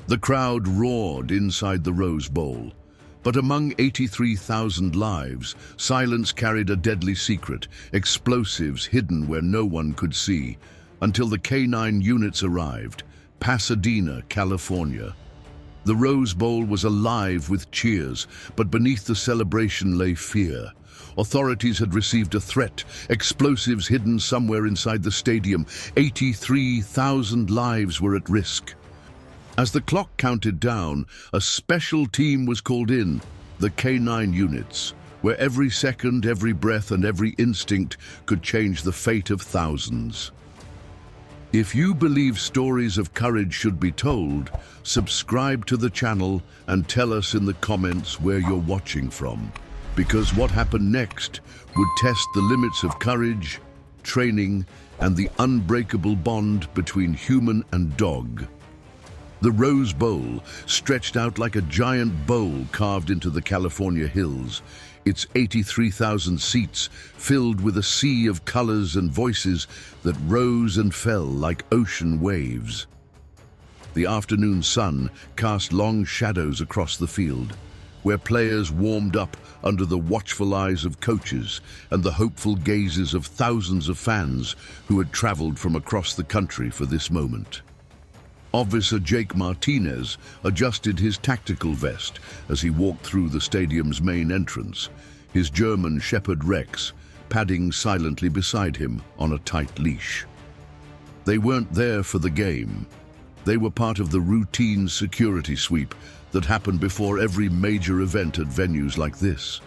The crowd roared inside the Rose Bowl. But among 83,000 lives, silence carried a deadly secret, explosives hidden where no one could see, until the K-9 units arrived, Pasadena, California. The Rose Bowl was alive with cheers, but beneath the celebration lay fear. Authorities had received a threat, explosives hidden somewhere inside the stadium. 83,000 lives were at risk. As the clock counted down, a special team was called in, the K-9 units, where every second, every breath, and every instinct could change the fate of thousands. If you believe stories of courage should be told, subscribe to the channel and tell us in the comments where you're watching from. Because what happened next would test the limits of courage, training, and the unbreakable bond between human and dog. The Rose Bowl stretched out like a giant bowl carved into the California hills, its 83,000 seats filled with a sea of colors and voices that rose and fell like ocean waves. The afternoon sun cast long shadows across the field, where players warmed up under the watchful eyes of coaches and the hopeful gazes of thousands of fans who had traveled from across the country for this moment. Officer Jake Martinez adjusted his tactical vest as he walked through the stadium's main entrance, his German Shepherd Rex padding silently beside him on a tight leash. They weren't there for the game. They were part of the routine security sweep that happened before every major event at venues like this.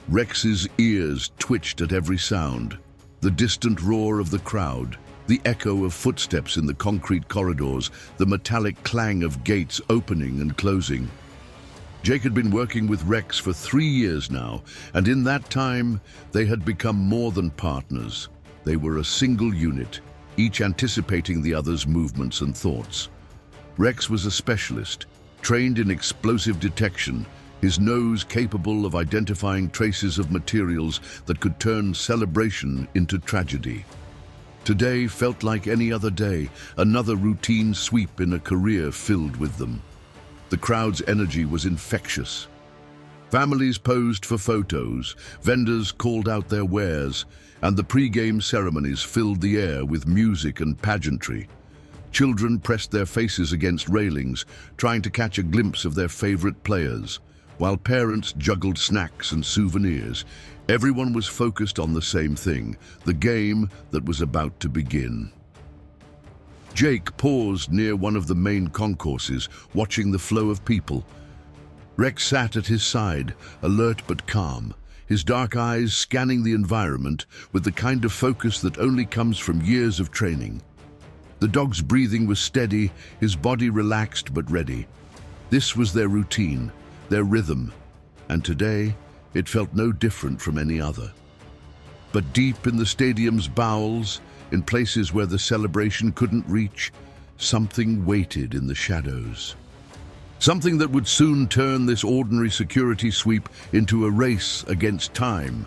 Rex's ears twitched at every sound, the distant roar of the crowd, the echo of footsteps in the concrete corridors, the metallic clang of gates opening and closing. Jake had been working with Rex for 3 years now, and in that time, they had become more than partners. They were a single unit, each anticipating the other's movements and thoughts. Rex was a specialist, trained in explosive detection, his nose capable of identifying traces of materials that could turn celebration into tragedy. Today felt like any other day, another routine sweep in a career filled with them. The crowd's energy was infectious. Families posed for photos, vendors called out their wares, and the pre-game ceremonies filled the air with music and pageantry. Children pressed their faces against railings, trying to catch a glimpse of their favorite players, while parents juggled snacks and souvenirs. Everyone was focused on the same thing, the game that was about to begin. Jake paused near one of the main concourses, watching the flow of people. Rex sat at his side, alert but calm, his dark eyes scanning the environment with the kind of focus that only comes from years of training. The dog's breathing was steady, his body relaxed but ready. This was their routine, their rhythm, and today, it felt no different from any other. But deep in the stadium's bowels, in places where the celebration couldn't reach, something waited in the shadows. Something that would soon turn this ordinary security sweep into a race against time,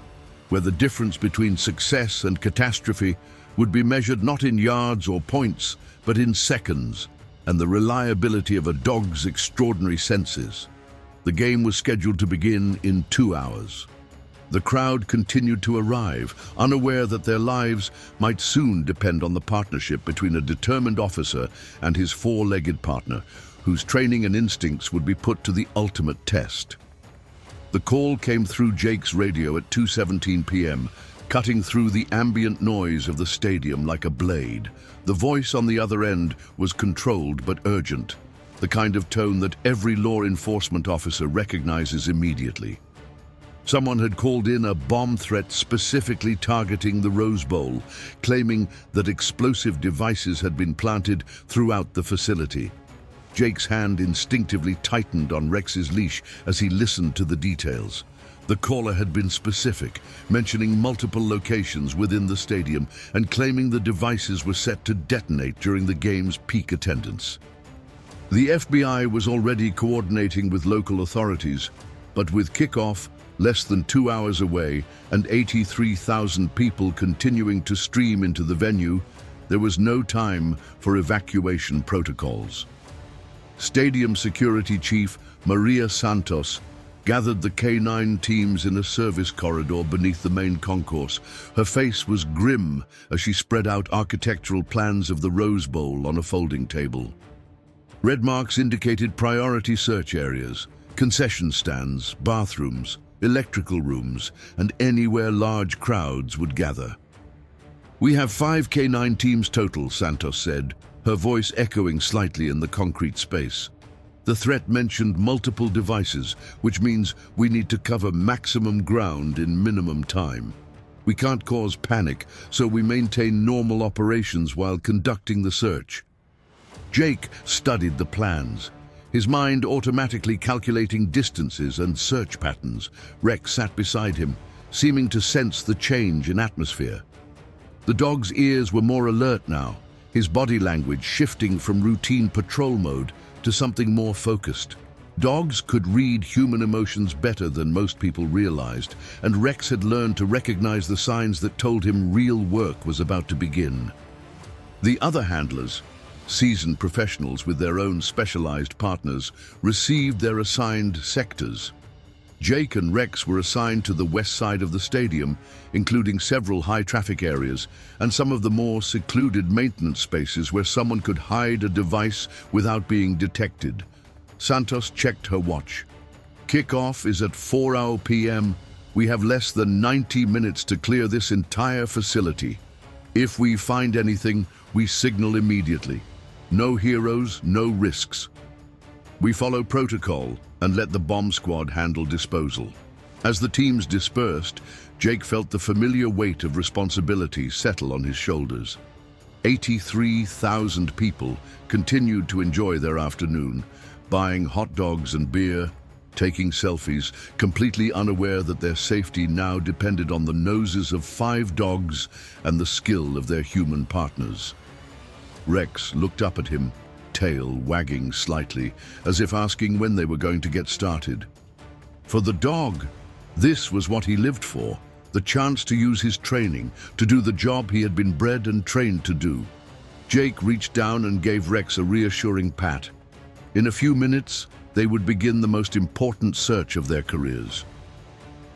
where the difference between success and catastrophe would be measured not in yards or points, but in seconds, and the reliability of a dog's extraordinary senses. The game was scheduled to begin in 2 hours. The crowd continued to arrive, unaware that their lives might soon depend on the partnership between a determined officer and his four-legged partner, whose training and instincts would be put to the ultimate test. The call came through Jake's radio at 2:17 p.m., cutting through the ambient noise of the stadium like a blade. The voice on the other end was controlled but urgent, the kind of tone that every law enforcement officer recognizes immediately. Someone had called in a bomb threat specifically targeting the Rose Bowl, claiming that explosive devices had been planted throughout the facility. Jake's hand instinctively tightened on Rex's leash as he listened to the details. The caller had been specific, mentioning multiple locations within the stadium and claiming the devices were set to detonate during the game's peak attendance. The FBI was already coordinating with local authorities, but with kickoff less than 2 hours away and 83,000 people continuing to stream into the venue, there was no time for evacuation protocols. Stadium Security Chief Maria Santos gathered the K9 teams in a service corridor beneath the main concourse. Her face was grim as she spread out architectural plans of the Rose Bowl on a folding table. Red marks indicated priority search areas, concession stands, bathrooms, electrical rooms, and anywhere large crowds would gather. "We have 5 K9 teams total," Santos said, her voice echoing slightly in the concrete space. The threat mentioned multiple devices, which means we need to cover maximum ground in minimum time. We can't cause panic, so we maintain normal operations while conducting the search. Jake studied the plans, his mind automatically calculating distances and search patterns. Rex sat beside him, seeming to sense the change in atmosphere. The dog's ears were more alert now, his body language shifting from routine patrol mode to something more focused. Dogs could read human emotions better than most people realized, and Rex had learned to recognize the signs that told him real work was about to begin. The other handlers, seasoned professionals with their own specialized partners, received their assigned sectors. Jake and Rex were assigned to the west side of the stadium, including several high-traffic areas and some of the more secluded maintenance spaces where someone could hide a device without being detected. Santos checked her watch. "Kickoff is at 4 p.m. We have less than 90 minutes to clear this entire facility. If we find anything, we signal immediately. No heroes, no risks. We follow protocol and let the bomb squad handle disposal." As the teams dispersed, Jake felt the familiar weight of responsibility settle on his shoulders. 83,000 people continued to enjoy their afternoon, buying hot dogs and beer, taking selfies, completely unaware that their safety now depended on the noses of 5 dogs and the skill of their human partners. Rex looked up at him, tail wagging slightly, as if asking when they were going to get started. For the dog, this was what he lived for, the chance to use his training, to do the job he had been bred and trained to do. Jake reached down and gave Rex a reassuring pat. In a few minutes, they would begin the most important search of their careers.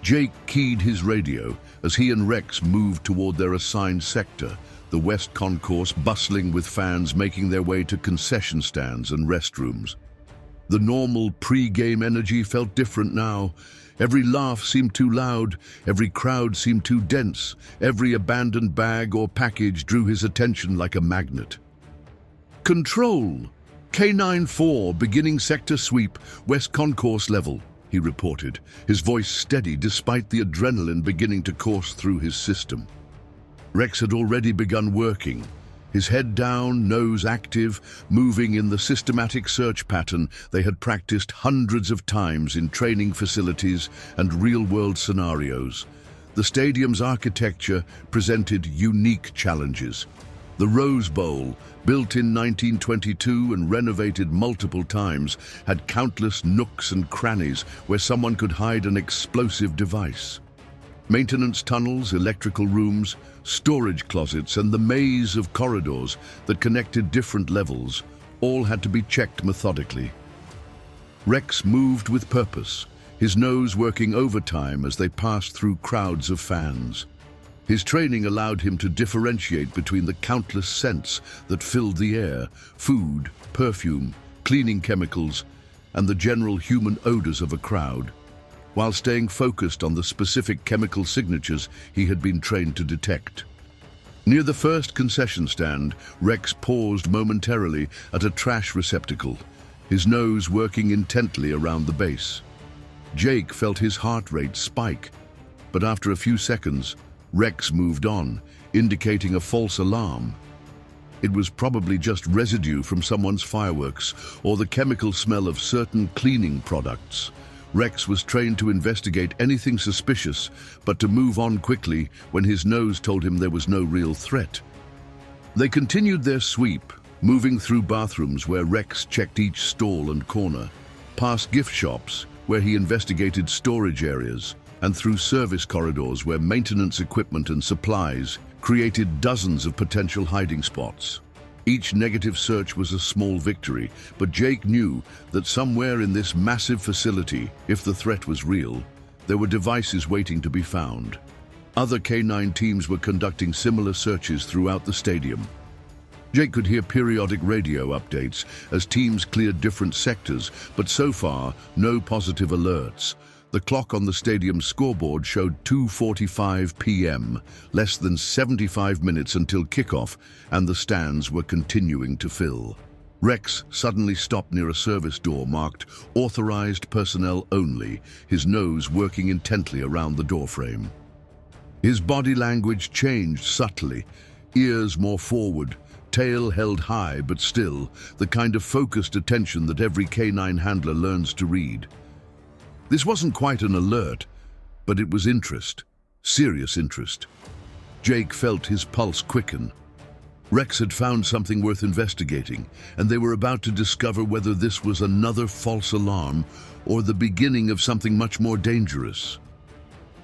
Jake keyed his radio as he and Rex moved toward their assigned sector, the West Concourse bustling with fans making their way to concession stands and restrooms. The normal pre-game energy felt different now. Every laugh seemed too loud, every crowd seemed too dense, every abandoned bag or package drew his attention like a magnet. "Control! K9-4 beginning sector sweep, West Concourse level," he reported, his voice steady despite the adrenaline beginning to course through his system. Rex had already begun working, his head down, nose active, moving in the systematic search pattern they had practiced hundreds of times in training facilities and real-world scenarios. The stadium's architecture presented unique challenges. The Rose Bowl, built in 1922 and renovated multiple times, had countless nooks and crannies where someone could hide an explosive device. Maintenance tunnels, electrical rooms, storage closets, and the maze of corridors that connected different levels all had to be checked methodically. Rex moved with purpose, his nose working overtime as they passed through crowds of fans. His training allowed him to differentiate between the countless scents that filled the air, food, perfume, cleaning chemicals, and the general human odors of a crowd, while staying focused on the specific chemical signatures he had been trained to detect. Near the first concession stand, Rex paused momentarily at a trash receptacle, his nose working intently around the base. Jake felt his heart rate spike, but after a few seconds, Rex moved on, indicating a false alarm. It was probably just residue from someone's fireworks or the chemical smell of certain cleaning products. Rex was trained to investigate anything suspicious, but to move on quickly when his nose told him there was no real threat. They continued their sweep, moving through bathrooms where Rex checked each stall and corner, past gift shops where he investigated storage areas, and through service corridors where maintenance equipment and supplies created dozens of potential hiding spots. Each negative search was a small victory, but Jake knew that somewhere in this massive facility, if the threat was real, there were devices waiting to be found. Other K9 teams were conducting similar searches throughout the stadium. Jake could hear periodic radio updates as teams cleared different sectors, but so far, no positive alerts. The clock on the stadium's scoreboard showed 2:45 p.m., less than 75 minutes until kickoff, and the stands were continuing to fill. Rex suddenly stopped near a service door marked "Authorized Personnel Only," his nose working intently around the doorframe. His body language changed subtly, ears more forward, tail held high but still, the kind of focused attention that every K9 handler learns to read. This wasn't quite an alert, but it was interest, serious interest. Jake felt his pulse quicken. Rex had found something worth investigating, and they were about to discover whether this was another false alarm or the beginning of something much more dangerous.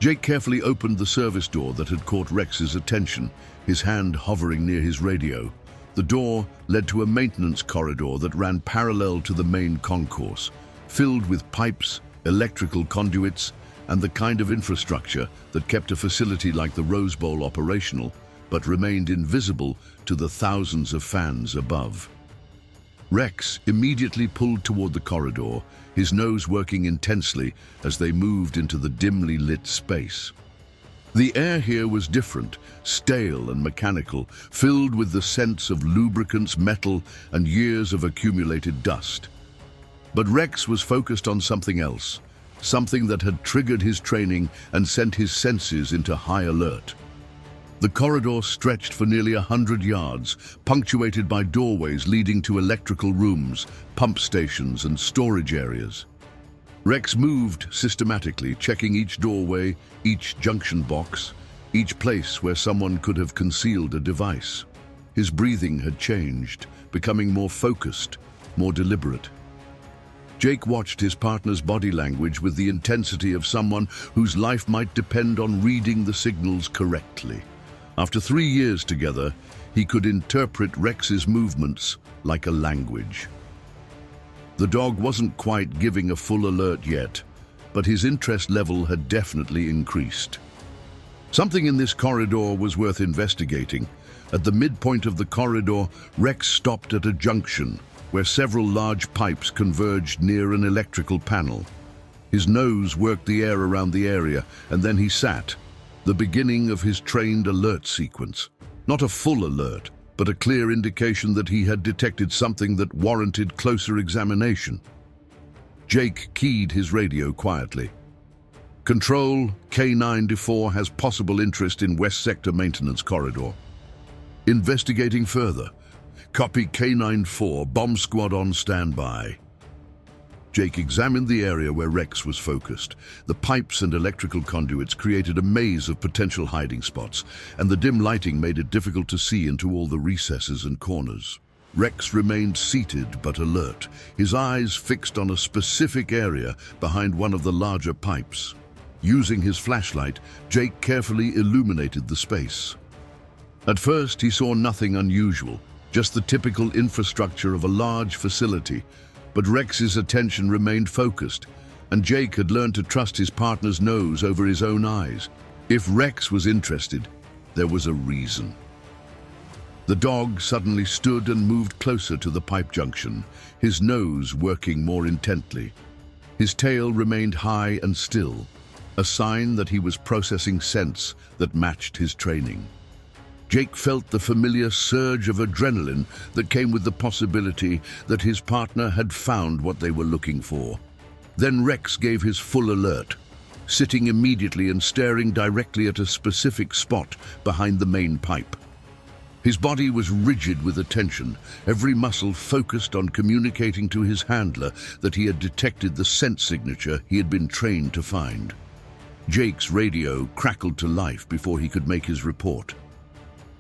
Jake carefully opened the service door that had caught Rex's attention, his hand hovering near his radio. The door led to a maintenance corridor that ran parallel to the main concourse, filled with pipes, electrical conduits, and the kind of infrastructure that kept a facility like the Rose Bowl operational, but remained invisible to the thousands of fans above. Rex immediately pulled toward the corridor, his nose working intensely as they moved into the dimly lit space. The air here was different, stale and mechanical, filled with the scents of lubricants, metal, and years of accumulated dust. But Rex was focused on something else, something that had triggered his training and sent his senses into high alert. The corridor stretched for nearly 100 yards, punctuated by doorways leading to electrical rooms, pump stations, and storage areas. Rex moved systematically, checking each doorway, each junction box, each place where someone could have concealed a device. His breathing had changed, becoming more focused, more deliberate. Jake watched his partner's body language with the intensity of someone whose life might depend on reading the signals correctly. After 3 years together, he could interpret Rex's movements like a language. The dog wasn't quite giving a full alert yet, but his interest level had definitely increased. Something in this corridor was worth investigating. At the midpoint of the corridor, Rex stopped at a junction where several large pipes converged near an electrical panel. His nose worked the air around the area, and then he sat, the beginning of his trained alert sequence. Not a full alert, but a clear indication that he had detected something that warranted closer examination. Jake keyed his radio quietly. "Control, K9-4 has possible interest in West Sector Maintenance Corridor. Investigating further. Copy K9-4, bomb squad on standby." Jake examined the area where Rex was focused. The pipes and electrical conduits created a maze of potential hiding spots, and the dim lighting made it difficult to see into all the recesses and corners. Rex remained seated but alert, his eyes fixed on a specific area behind one of the larger pipes. Using his flashlight, Jake carefully illuminated the space. At first, he saw nothing unusual, just the typical infrastructure of a large facility, but Rex's attention remained focused, and Jake had learned to trust his partner's nose over his own eyes. If Rex was interested, there was a reason. The dog suddenly stood and moved closer to the pipe junction, his nose working more intently. His tail remained high and still, a sign that he was processing scents that matched his training. Jake felt the familiar surge of adrenaline that came with the possibility that his partner had found what they were looking for. Then Rex gave his full alert, sitting immediately and staring directly at a specific spot behind the main pipe. His body was rigid with attention, every muscle focused on communicating to his handler that he had detected the scent signature he had been trained to find. Jake's radio crackled to life before he could make his report.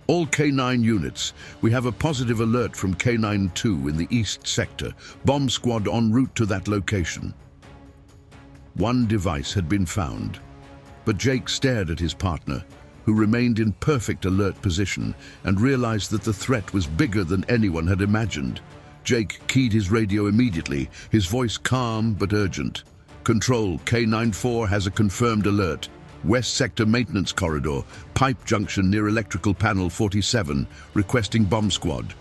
"All K9 units, we have a positive alert from K9-2 in the East Sector. Bomb squad en route to that location." One device had been found, but Jake stared at his partner, who remained in perfect alert position and realized that the threat was bigger than anyone had imagined. Jake keyed his radio immediately, his voice calm but urgent. "Control, K94 has a confirmed alert. West Sector Maintenance Corridor, pipe junction near Electrical Panel 47, requesting bomb squad."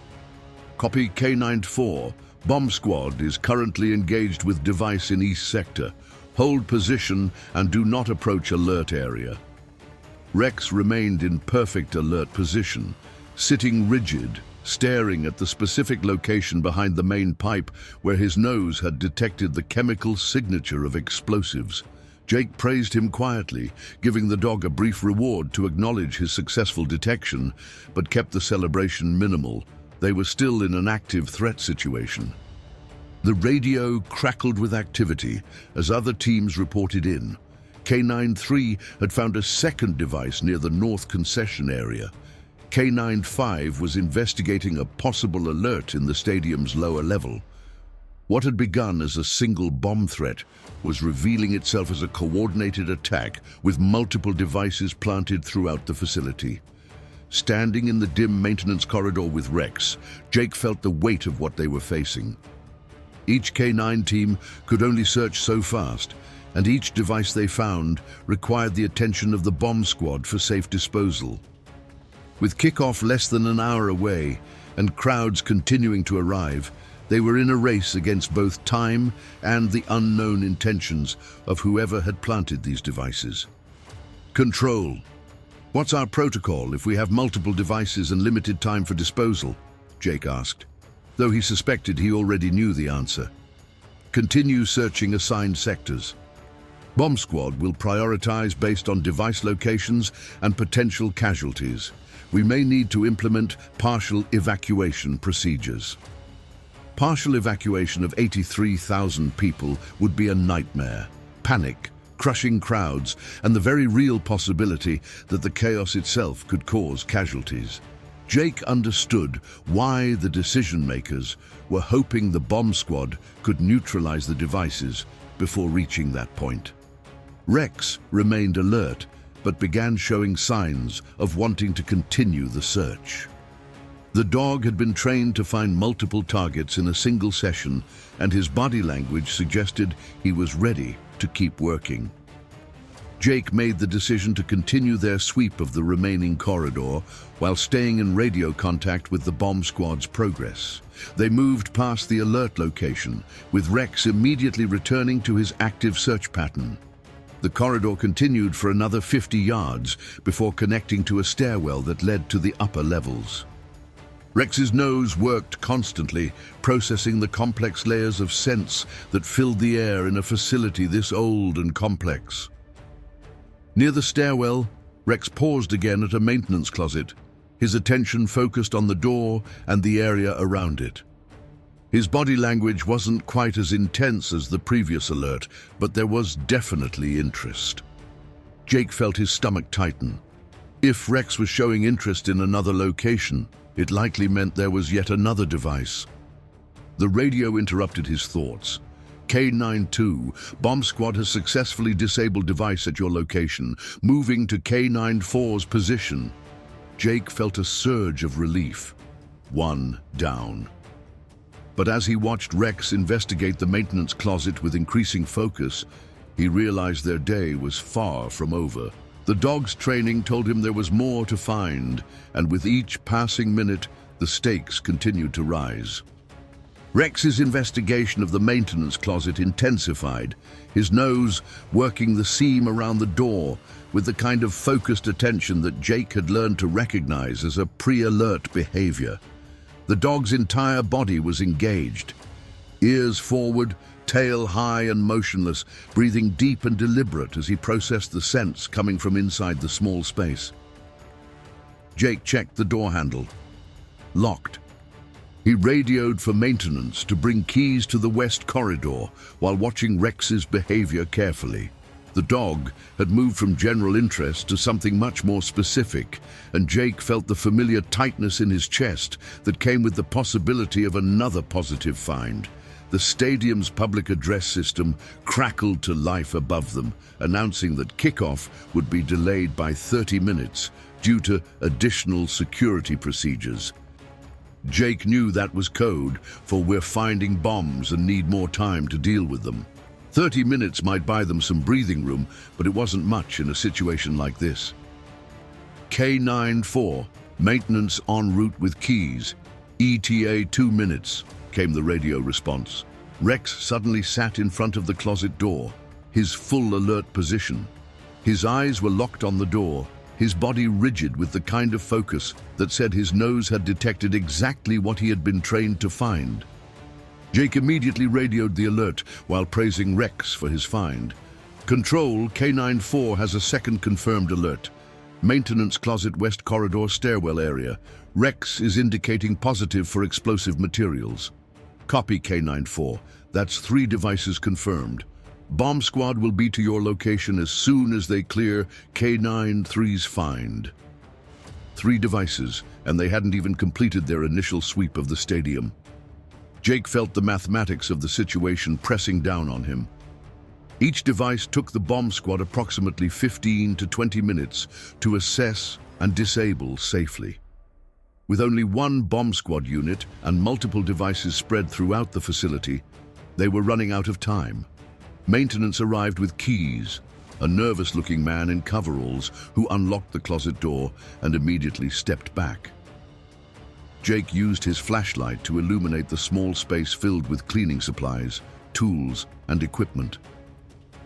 "Copy, K94. Bomb squad is currently engaged with device in East Sector. Hold position and do not approach alert area." Rex remained in perfect alert position, sitting rigid, staring at the specific location behind the main pipe where his nose had detected the chemical signature of explosives. Jake praised him quietly, giving the dog a brief reward to acknowledge his successful detection, but kept the celebration minimal. They were still in an active threat situation. The radio crackled with activity as other teams reported in. K93 had found a second device near the North Concession area. K95 was investigating a possible alert in the stadium's lower level. What had begun as a single bomb threat was revealing itself as a coordinated attack with multiple devices planted throughout the facility. Standing in the dim maintenance corridor with Rex, Jake felt the weight of what they were facing. Each K9 team could only search so fast, and each device they found required the attention of the bomb squad for safe disposal. With kickoff less than an hour away and crowds continuing to arrive, they were in a race against both time and the unknown intentions of whoever had planted these devices. "Control. What's our protocol if we have multiple devices and limited time for disposal?" Jake asked, though he suspected he already knew the answer. "Continue searching assigned sectors. Bomb squad will prioritize based on device locations and potential casualties. We may need to implement partial evacuation procedures." Partial evacuation of 83,000 people would be a nightmare. Panic, crushing crowds, and the very real possibility that the chaos itself could cause casualties. Jake understood why the decision-makers were hoping the bomb squad could neutralize the devices before reaching that point. Rex remained alert, but began showing signs of wanting to continue the search. The dog had been trained to find multiple targets in a single session, and his body language suggested he was ready to keep working. Jake made the decision to continue their sweep of the remaining corridor while staying in radio contact with the bomb squad's progress. They moved past the alert location, with Rex immediately returning to his active search pattern. The corridor continued for another 50 yards before connecting to a stairwell that led to the upper levels. Rex's nose worked constantly, processing the complex layers of scents that filled the air in a facility this old and complex. Near the stairwell, Rex paused again at a maintenance closet, his attention focused on the door and the area around it. His body language wasn't quite as intense as the previous alert, but there was definitely interest. Jake felt his stomach tighten. If Rex was showing interest in another location, it likely meant there was yet another device. The radio interrupted his thoughts. "K92, bomb squad has successfully disabled device at your location, moving to K94's position." Jake felt a surge of relief. One down. But as he watched Rex investigate the maintenance closet with increasing focus, he realized their day was far from over. The dog's training told him there was more to find, and with each passing minute, the stakes continued to rise. Rex's investigation of the maintenance closet intensified, his nose working the seam around the door with the kind of focused attention that Jake had learned to recognize as a pre-alert behavior. The dog's entire body was engaged, ears forward, tail high and motionless, breathing deep and deliberate as he processed the scents coming from inside the small space. Jake checked the door handle. Locked. He radioed for maintenance to bring keys to the west corridor while watching Rex's behavior carefully. The dog had moved from general interest to something much more specific, and Jake felt the familiar tightness in his chest that came with the possibility of another positive find. The stadium's public address system crackled to life above them, announcing that kickoff would be delayed by 30 minutes due to additional security procedures. Jake knew that was code for "we're finding bombs and need more time to deal with them." 30 minutes might buy them some breathing room, but it wasn't much in a situation like this. K94, maintenance en route with keys. ETA 2 minutes, came the radio response. Rex suddenly sat in front of the closet door, his full alert position. His eyes were locked on the door, his body rigid with the kind of focus that said his nose had detected exactly what he had been trained to find. Jake immediately radioed the alert while praising Rex for his find. "Control, K94 has a second confirmed alert. Maintenance closet west corridor stairwell area. Rex is indicating positive for explosive materials." "Copy, K94. That's 3 devices confirmed. Bomb squad will be to your location as soon as they clear K93's find." 3 devices, and they hadn't even completed their initial sweep of the stadium. Jake felt the mathematics of the situation pressing down on him. Each device took the bomb squad approximately 15 to 20 minutes to assess and disable safely. With only 1 bomb squad unit and multiple devices spread throughout the facility, they were running out of time. Maintenance arrived with keys, a nervous-looking man in coveralls who unlocked the closet door and immediately stepped back. Jake used his flashlight to illuminate the small space filled with cleaning supplies, tools, and equipment.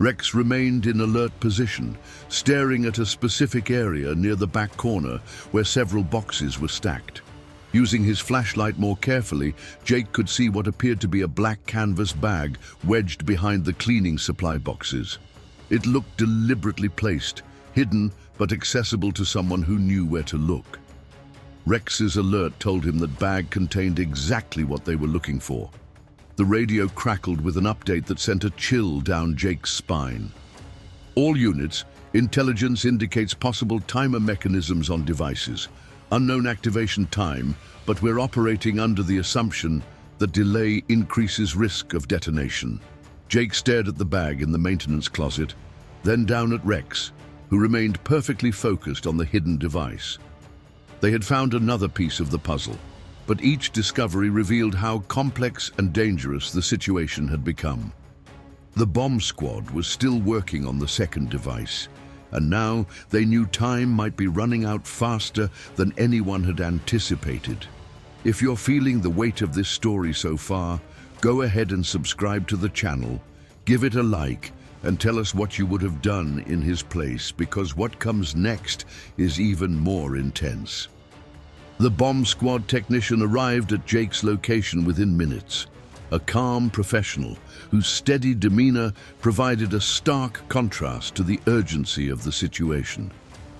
Rex remained in alert position, staring at a specific area near the back corner where several boxes were stacked. Using his flashlight more carefully, Jake could see what appeared to be a black canvas bag wedged behind the cleaning supply boxes. It looked deliberately placed, hidden but accessible to someone who knew where to look. Rex's alert told him that bag contained exactly what they were looking for. The radio crackled with an update that sent a chill down Jake's spine. "All units, intelligence indicates possible timer mechanisms on devices. Unknown activation time, but we're operating under the assumption that delay increases risk of detonation." Jake stared at the bag in the maintenance closet, then down at Rex, who remained perfectly focused on the hidden device. They had found another piece of the puzzle, but each discovery revealed how complex and dangerous the situation had become. The bomb squad was still working on the second device, and now they knew time might be running out faster than anyone had anticipated. If you're feeling the weight of this story so far, go ahead and subscribe to the channel, give it a like, and tell us what you would have done in his place, because what comes next is even more intense. The bomb squad technician arrived at Jake's location within minutes, a calm professional whose steady demeanor provided a stark contrast to the urgency of the situation.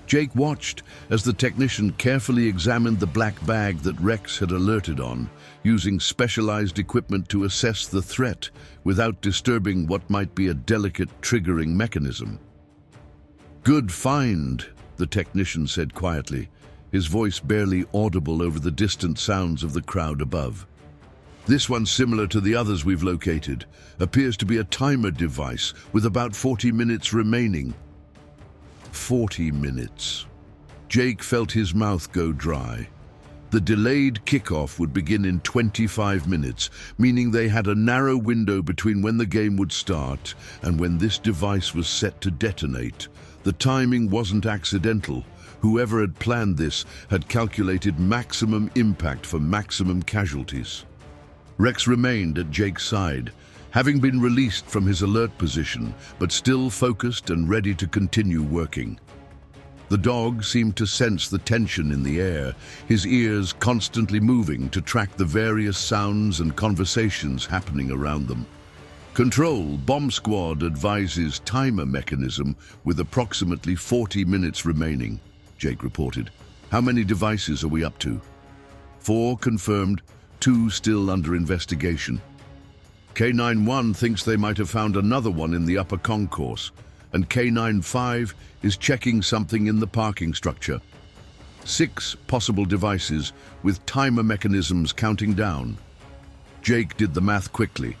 Jake watched as the technician carefully examined the black bag that Rex had alerted on, using specialized equipment to assess the threat without disturbing what might be a delicate triggering mechanism. "Good find," the technician said quietly, his voice barely audible over the distant sounds of the crowd above. "This one's similar to the others we've located. Appears to be a timer device with about 40 minutes remaining." 40 minutes. Jake felt his mouth go dry. The delayed kickoff would begin in 25 minutes, meaning they had a narrow window between when the game would start and when this device was set to detonate. The timing wasn't accidental. Whoever had planned this had calculated maximum impact for maximum casualties. Rex remained at Jake's side, having been released from his alert position, but still focused and ready to continue working. The dog seemed to sense the tension in the air, his ears constantly moving to track the various sounds and conversations happening around them. "Control, bomb squad advises timer mechanism with approximately 40 minutes remaining," Jake reported. "How many devices are we up to?" 4 confirmed, 2 still under investigation. K91 thinks they might have found another one in the upper concourse, and K95 is checking something in the parking structure. 6 possible devices with timer mechanisms counting down. Jake did the math quickly.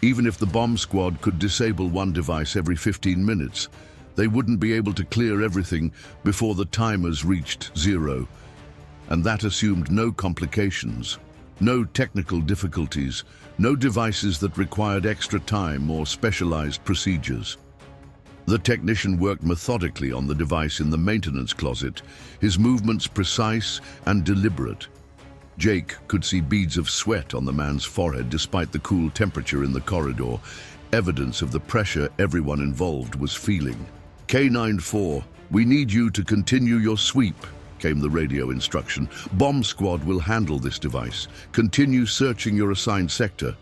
Even if the bomb squad could disable one device every 15 minutes, they wouldn't be able to clear everything before the timers reached zero. And that assumed no complications, no technical difficulties, no devices that required extra time or specialized procedures. The technician worked methodically on the device in the maintenance closet, his movements precise and deliberate. Jake could see beads of sweat on the man's forehead despite the cool temperature in the corridor, evidence of the pressure everyone involved was feeling. K94, we need you to continue your sweep, came the radio instruction. Bomb squad will handle this device. Continue searching your assigned sector.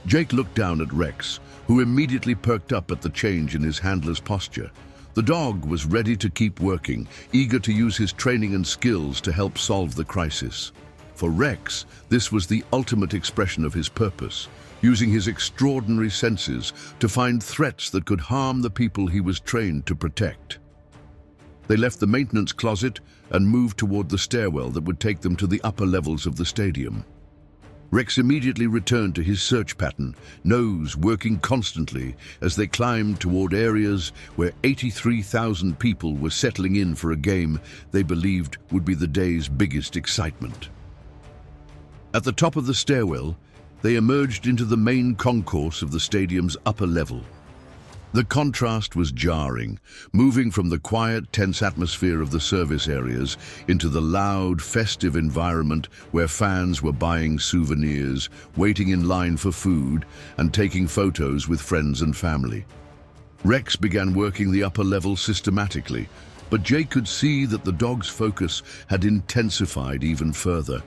Jake looked down at Rex, who immediately perked up at the change in his handler's posture. The dog was ready to keep working, eager to use his training and skills to help solve the crisis. For Rex, this was the ultimate expression of his purpose, using his extraordinary senses to find threats that could harm the people he was trained to protect. They left the maintenance closet and moved toward the stairwell that would take them to the upper levels of the stadium. Rex immediately returned to his search pattern, nose working constantly as they climbed toward areas where 83,000 people were settling in for a game they believed would be the day's biggest excitement. At the top of the stairwell, they emerged into the main concourse of the stadium's upper level. The contrast was jarring, moving from the quiet, tense atmosphere of the service areas into the loud, festive environment where fans were buying souvenirs, waiting in line for food, and taking photos with friends and family. Rex began working the upper level systematically, but Jake could see that the dog's focus had intensified even further.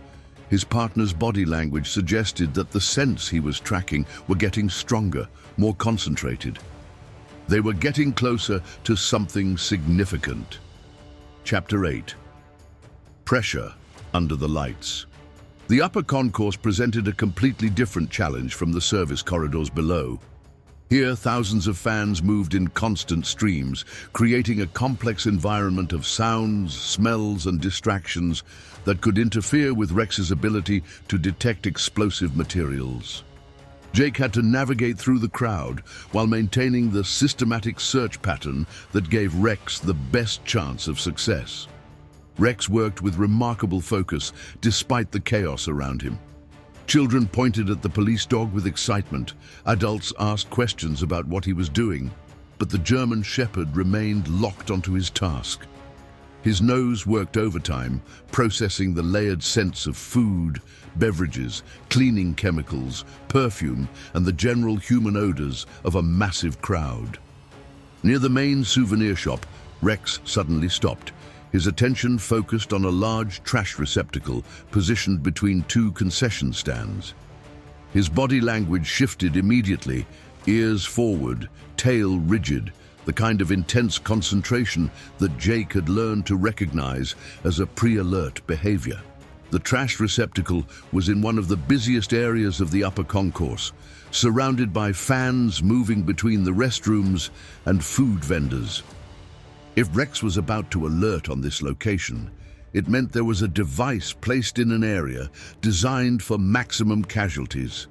His partner's body language suggested that the scents he was tracking were getting stronger, more concentrated. They were getting closer to something significant. Chapter 8. Pressure under the lights. The upper concourse presented a completely different challenge from the service corridors below. Here, thousands of fans moved in constant streams, creating a complex environment of sounds, smells, and distractions that could interfere with Rex's ability to detect explosive materials. Jake had to navigate through the crowd while maintaining the systematic search pattern that gave Rex the best chance of success. Rex worked with remarkable focus despite the chaos around him. Children pointed at the police dog with excitement. Adults asked questions about what he was doing, but the German Shepherd remained locked onto his task. His nose worked overtime, processing the layered scents of food, beverages, cleaning chemicals, perfume, and the general human odors of a massive crowd. Near the main souvenir shop, Rex suddenly stopped. His attention focused on a large trash receptacle positioned between two concession stands. His body language shifted immediately, ears forward, tail rigid, the kind of intense concentration that Jake had learned to recognize as a pre-alert behavior. The trash receptacle was in one of the busiest areas of the upper concourse, surrounded by fans moving between the restrooms and food vendors. If Rex was about to alert on this location, it meant there was a device placed in an area designed for maximum casualties.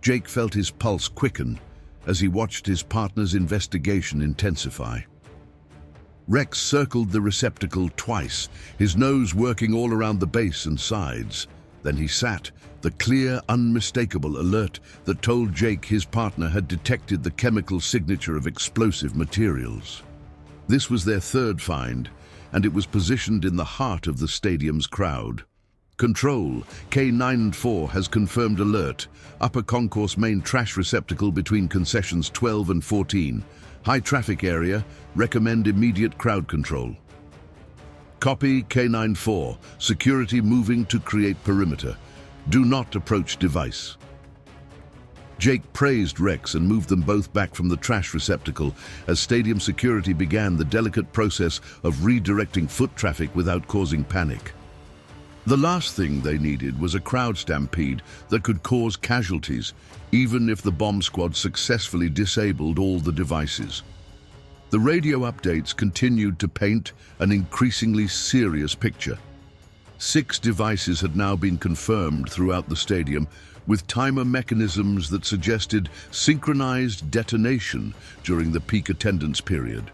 Jake felt his pulse quicken as he watched his partner's investigation intensify. Rex circled the receptacle twice, his nose working all around the base and sides. Then he sat, the clear, unmistakable alert that told Jake his partner had detected the chemical signature of explosive materials. This was their third find, and it was positioned in the heart of the stadium's crowd. Control, K94 has confirmed alert. Upper concourse main trash receptacle between concessions 12 and 14. High traffic area, recommend immediate crowd control. Copy K94, security moving to create perimeter. Do not approach device. Jake praised Rex and moved them both back from the trash receptacle as stadium security began the delicate process of redirecting foot traffic without causing panic. The last thing they needed was a crowd stampede that could cause casualties, even if the bomb squad successfully disabled all the devices. The radio updates continued to paint an increasingly serious picture. 6 devices had now been confirmed throughout the stadium, with timer mechanisms that suggested synchronized detonation during the peak attendance period.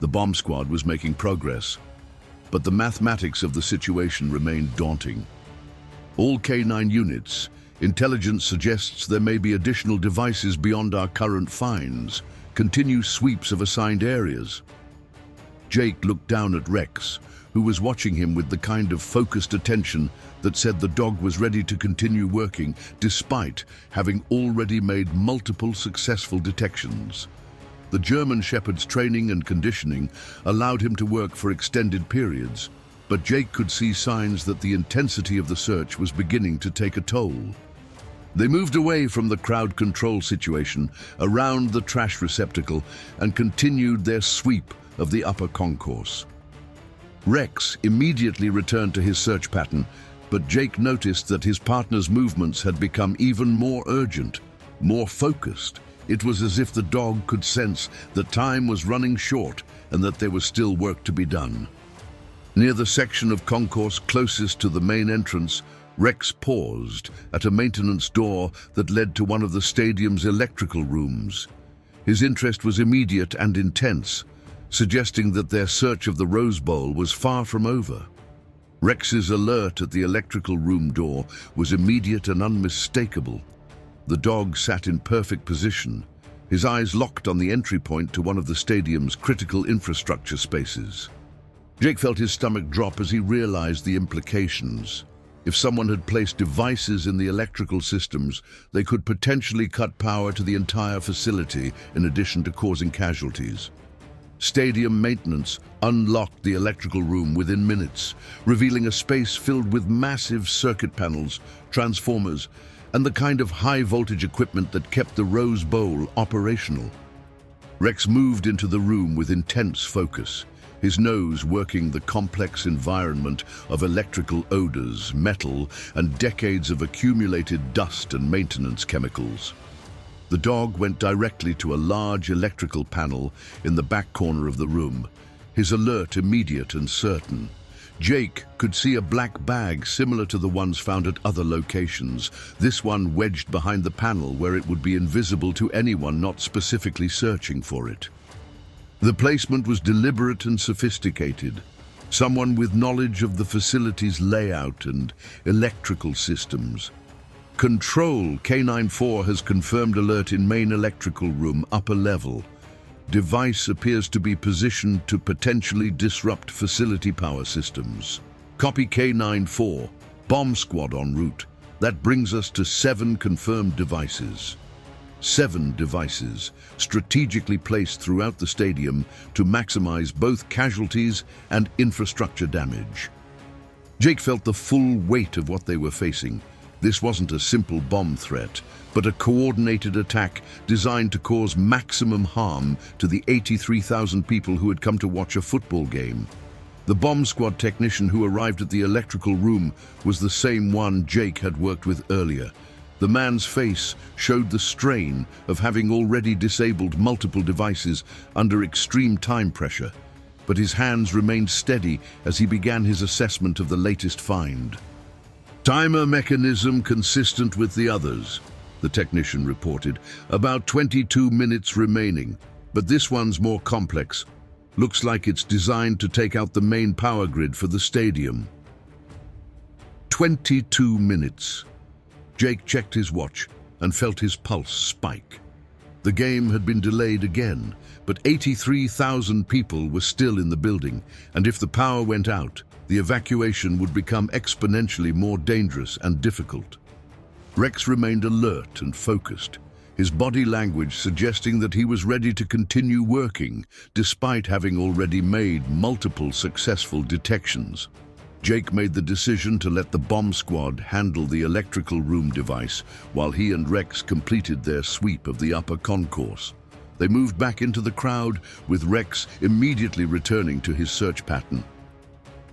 The bomb squad was making progress, but the mathematics of the situation remained daunting. All K9 units, intelligence suggests there may be additional devices beyond our current finds. Continue sweeps of assigned areas. Jake looked down at Rex, who was watching him with the kind of focused attention that said the dog was ready to continue working despite having already made multiple successful detections. The German Shepherd's training and conditioning allowed him to work for extended periods, but Jake could see signs that the intensity of the search was beginning to take a toll. They moved away from the crowd control situation, around the trash receptacle, and continued their sweep of the upper concourse. Rex immediately returned to his search pattern, but Jake noticed that his partner's movements had become even more urgent, more focused. It was as if the dog could sense that time was running short and that there was still work to be done. Near the section of concourse closest to the main entrance, Rex paused at a maintenance door that led to one of the stadium's electrical rooms. His interest was immediate and intense, suggesting that their search of the Rose Bowl was far from over. Rex's alert at the electrical room door was immediate and unmistakable. The dog sat in perfect position, his eyes locked on the entry point to one of the stadium's critical infrastructure spaces. Jake felt his stomach drop as he realized the implications. If someone had placed devices in the electrical systems, they could potentially cut power to the entire facility in addition to causing casualties. Stadium maintenance unlocked the electrical room within minutes, revealing a space filled with massive circuit panels, transformers, and the kind of high-voltage equipment that kept the Rose Bowl operational. Rex moved into the room with intense focus, his nose working the complex environment of electrical odors, metal, and decades of accumulated dust and maintenance chemicals. The dog went directly to a large electrical panel in the back corner of the room, his alert immediate and certain. Jake could see a black bag similar to the ones found at other locations, this one wedged behind the panel where it would be invisible to anyone not specifically searching for it. The placement was deliberate and sophisticated. Someone with knowledge of the facility's layout and electrical systems. Control, K94 has confirmed alert in main electrical room, upper level. Device appears to be positioned to potentially disrupt facility power systems. Copy K94, bomb squad en route. That brings us to 7 confirmed devices. 7 devices strategically placed throughout the stadium to maximize both casualties and infrastructure damage. Jake felt the full weight of what they were facing. This wasn't a simple bomb threat, but a coordinated attack designed to cause maximum harm to the 83,000 people who had come to watch a football game. The bomb squad technician who arrived at the electrical room was the same one Jake had worked with earlier. The man's face showed the strain of having already disabled multiple devices under extreme time pressure, but his hands remained steady as he began his assessment of the latest find. Timer mechanism consistent with the others, the technician reported. About 22 minutes remaining, but this one's more complex. Looks like it's designed to take out the main power grid for the stadium. 22 minutes. Jake checked his watch and felt his pulse spike. The game had been delayed again, but 83,000 people were still in the building, and if the power went out, the evacuation would become exponentially more dangerous and difficult. Rex remained alert and focused, his body language suggesting that he was ready to continue working, despite having already made multiple successful detections. Jake made the decision to let the bomb squad handle the electrical room device while he and Rex completed their sweep of the upper concourse. They moved back into the crowd, with Rex immediately returning to his search pattern.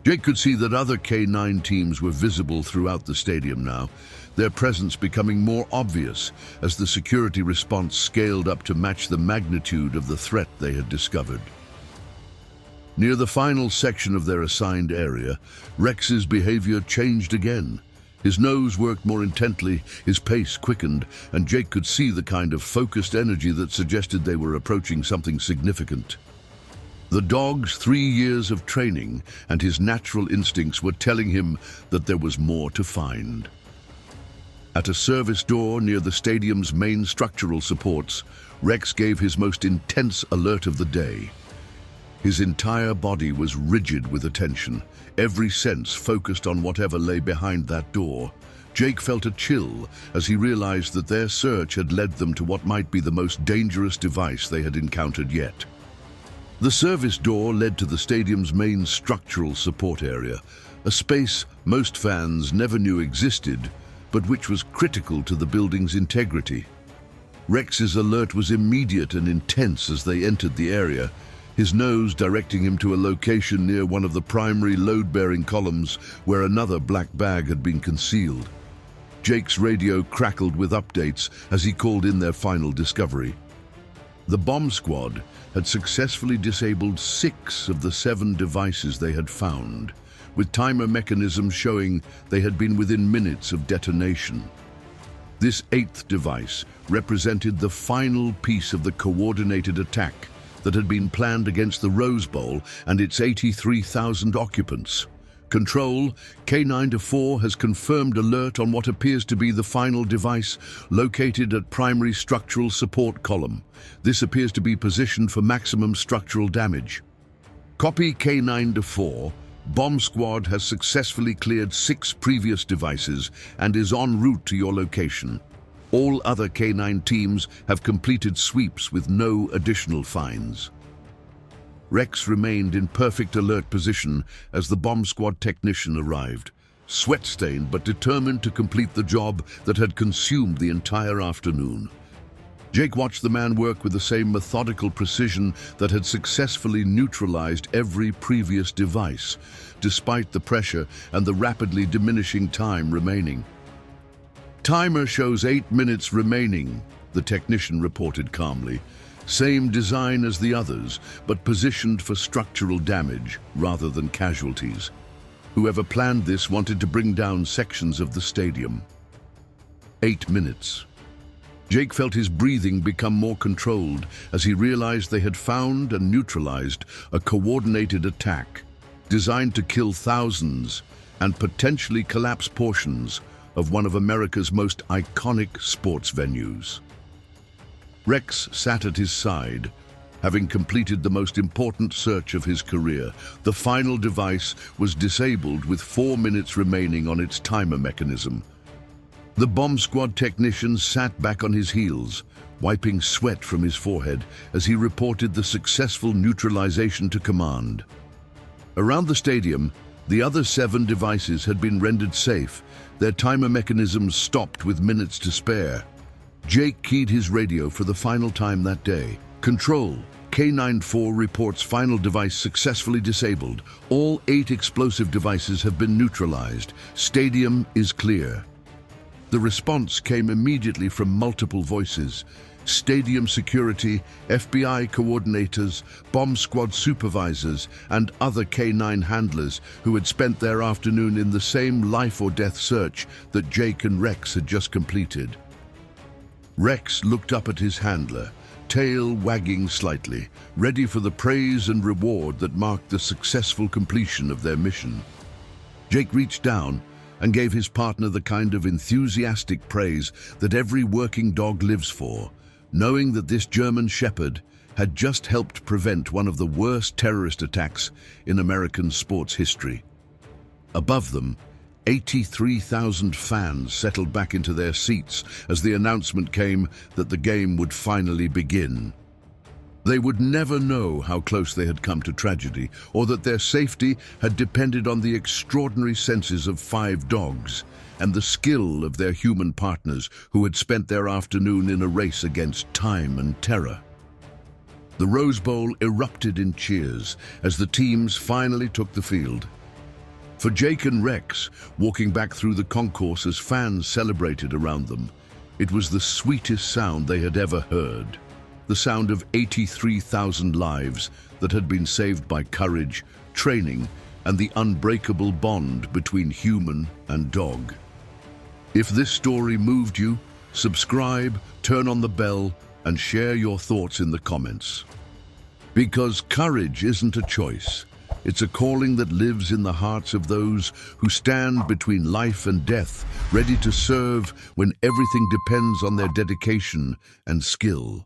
Jake could see that other K9 teams were visible throughout the stadium now, their presence becoming more obvious as the security response scaled up to match the magnitude of the threat they had discovered. Near the final section of their assigned area, Rex's behavior changed again. His nose worked more intently, his pace quickened, and Jake could see the kind of focused energy that suggested they were approaching something significant. The dog's 3 years of training and his natural instincts were telling him that there was more to find. At a service door near the stadium's main structural supports, Rex gave his most intense alert of the day. His entire body was rigid with attention, every sense focused on whatever lay behind that door. Jake felt a chill as he realized that their search had led them to what might be the most dangerous device they had encountered yet. The service door led to the stadium's main structural support area, a space most fans never knew existed, but which was critical to the building's integrity. Rex's alert was immediate and intense as they entered the area, his nose directing him to a location near one of the primary load-bearing columns where another black bag had been concealed. Jake's radio crackled with updates as he called in their final discovery. The bomb squad had successfully disabled 6 of the 7 devices they had found, with timer mechanisms showing they had been within minutes of detonation. This 8th device represented the final piece of the coordinated attack that had been planned against the Rose Bowl and its 83,000 occupants. Control, K9-4 has confirmed alert on what appears to be the final device located at primary structural support column. This appears to be positioned for maximum structural damage. Copy K9-4. Bomb Squad has successfully cleared 6 previous devices and is en route to your location. All other K9 teams have completed sweeps with no additional finds. Rex remained in perfect alert position as the bomb squad technician arrived, sweat-stained but determined to complete the job that had consumed the entire afternoon. Jake watched the man work with the same methodical precision that had successfully neutralized every previous device, despite the pressure and the rapidly diminishing time remaining. Timer shows 8 minutes remaining, the technician reported calmly. Same design as the others, but positioned for structural damage rather than casualties. Whoever planned this wanted to bring down sections of the stadium. 8 minutes. Jake felt his breathing become more controlled as he realized they had found and neutralized a coordinated attack designed to kill thousands and potentially collapse portions of one of America's most iconic sports venues. Rex sat at his side, having completed the most important search of his career. The final device was disabled with 4 minutes remaining on its timer mechanism. The bomb squad technician sat back on his heels, wiping sweat from his forehead as he reported the successful neutralization to command. Around the stadium, the other 7 devices had been rendered safe, their timer mechanisms stopped with minutes to spare. Jake keyed his radio for the final time that day. Control, K9-4 reports final device successfully disabled. All 8 explosive devices have been neutralized. Stadium is clear. The response came immediately from multiple voices. Stadium security, FBI coordinators, bomb squad supervisors, and other K9 handlers who had spent their afternoon in the same life-or-death search that Jake and Rex had just completed. Rex looked up at his handler, tail wagging slightly, ready for the praise and reward that marked the successful completion of their mission. Jake reached down and gave his partner the kind of enthusiastic praise that every working dog lives for, knowing that this German Shepherd had just helped prevent one of the worst terrorist attacks in American sports history. Above them, 83,000 fans settled back into their seats as the announcement came that the game would finally begin. They would never know how close they had come to tragedy, or that their safety had depended on the extraordinary senses of 5 dogs and the skill of their human partners who had spent their afternoon in a race against time and terror. The Rose Bowl erupted in cheers as the teams finally took the field. For Jake and Rex, walking back through the concourse as fans celebrated around them, it was the sweetest sound they had ever heard. The sound of 83,000 lives that had been saved by courage, training, and the unbreakable bond between human and dog. If this story moved you, subscribe, turn on the bell, and share your thoughts in the comments. Because courage isn't a choice. It's a calling that lives in the hearts of those who stand between life and death, ready to serve when everything depends on their dedication and skill.